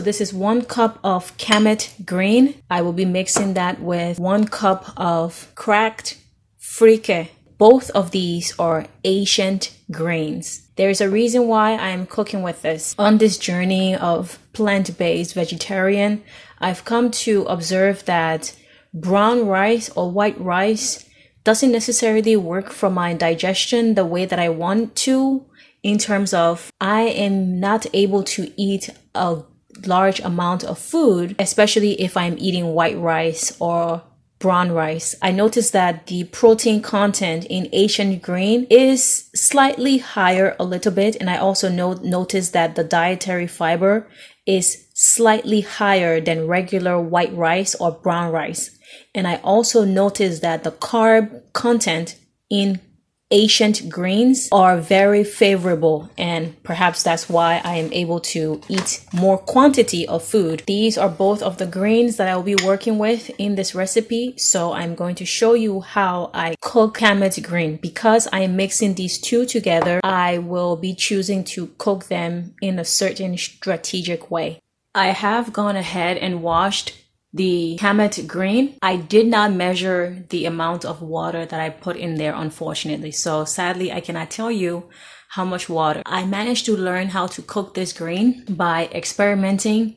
So this is 1 cup of Kamut Grain. I will be mixing that with 1 cup of cracked Freekeh. Both of these are ancient grains. There's a reason why I am cooking with this. On this journey of plant-based vegetarian, I've come to observe that brown rice or white rice doesn't necessarily work for my digestion the way that I want to, in terms of I am not able to eat a large amount of food, especially if I'm eating white rice or brown rice. I noticed that the protein content in Asian grain is slightly higher a little bit, and I also noticed that the dietary fiber is slightly higher than regular white rice or brown rice. And I also noticed that the carb content in ancient grains are very favorable, and perhaps that's why I am able to eat more quantity of food. These are both of the grains that I'll be working with in this recipe, so I'm going to show you how I cook Kamut Grain. Because I am mixing these two together, I will be choosing to cook them in a certain strategic way. I have gone ahead and washed the Kamut Grain. I did not measure the amount of water that I put in there, unfortunately. So sadly, I cannot tell you how much water. I managed to learn how to cook this grain by experimenting,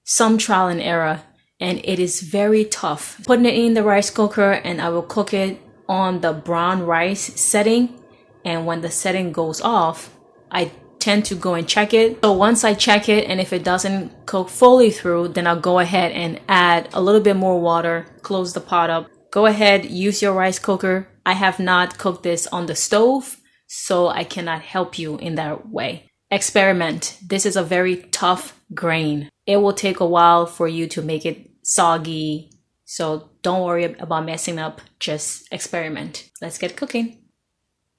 some trial and error, and it is very tough. Putting it in the rice cooker, and I will cook it on the brown rice setting. And when the setting goes off, I tend to go and check it. So once I check it, and if it doesn't cook fully through, then I'll go ahead and add a little bit more water, close the pot up. Go ahead, use your rice cooker. I have not cooked this on the stove, so I cannot help you in that way. Experiment. This is a very tough grain. It will take a while for you to make it soggy, so don't worry about messing up, just experiment. Let's get cooking.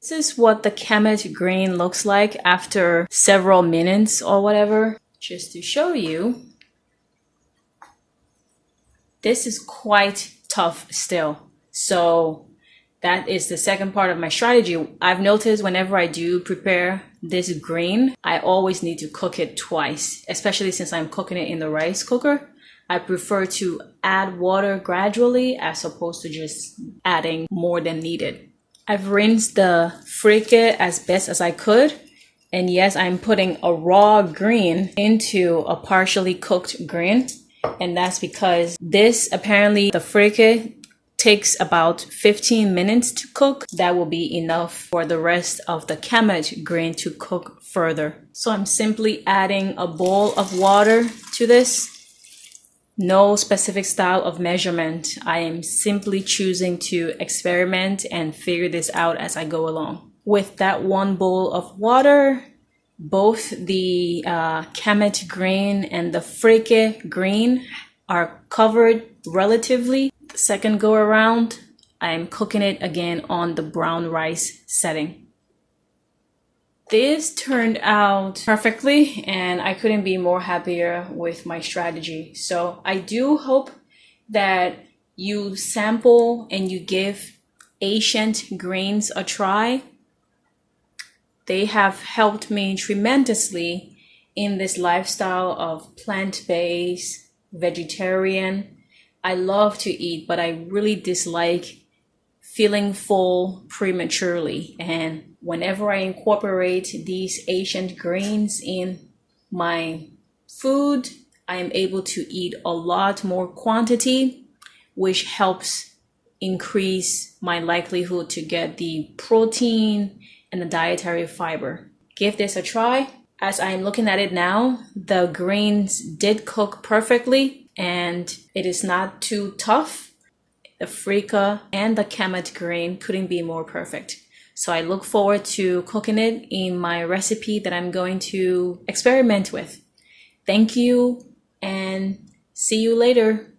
This is what the Kamut Grain looks like after several minutes or whatever. Just to show you, this is quite tough still. So that is the second part of my strategy. I've noticed whenever I do prepare this grain, I always need to cook it twice, especially since I'm cooking it in the rice cooker. I prefer to add water gradually as opposed to just adding more than needed. I've rinsed the Freekeh as best as I could. And yes, I'm putting a raw grain into a partially cooked grain. And that's because this, apparently the Freekeh takes about 15 minutes to cook. That will be enough for the rest of the Kamut grain to cook further. So I'm simply adding a bowl of water to this. No specific style of measurement. I am simply choosing to experiment and figure this out as I go along. With that 1 bowl of water, both the Kamut Grain and the Freekeh grain are covered relatively. The second go around, I'm cooking it again on the brown rice setting. This turned out perfectly, and I couldn't be more happier with my strategy. So I do hope that you sample and you give ancient grains a try. They have helped me tremendously in this lifestyle of plant-based, vegetarian. I love to eat, but I really dislike feeling full prematurely. And whenever I incorporate these ancient grains in my food, I am able to eat a lot more quantity, which helps increase my likelihood to get the protein and the dietary fiber. Give this a try. As I'm looking at it now, the grains did cook perfectly and it is not too tough. The Freekeh and the Kamut Grain couldn't be more perfect. So I look forward to cooking it in my recipe that I'm going to experiment with. Thank you and see you later.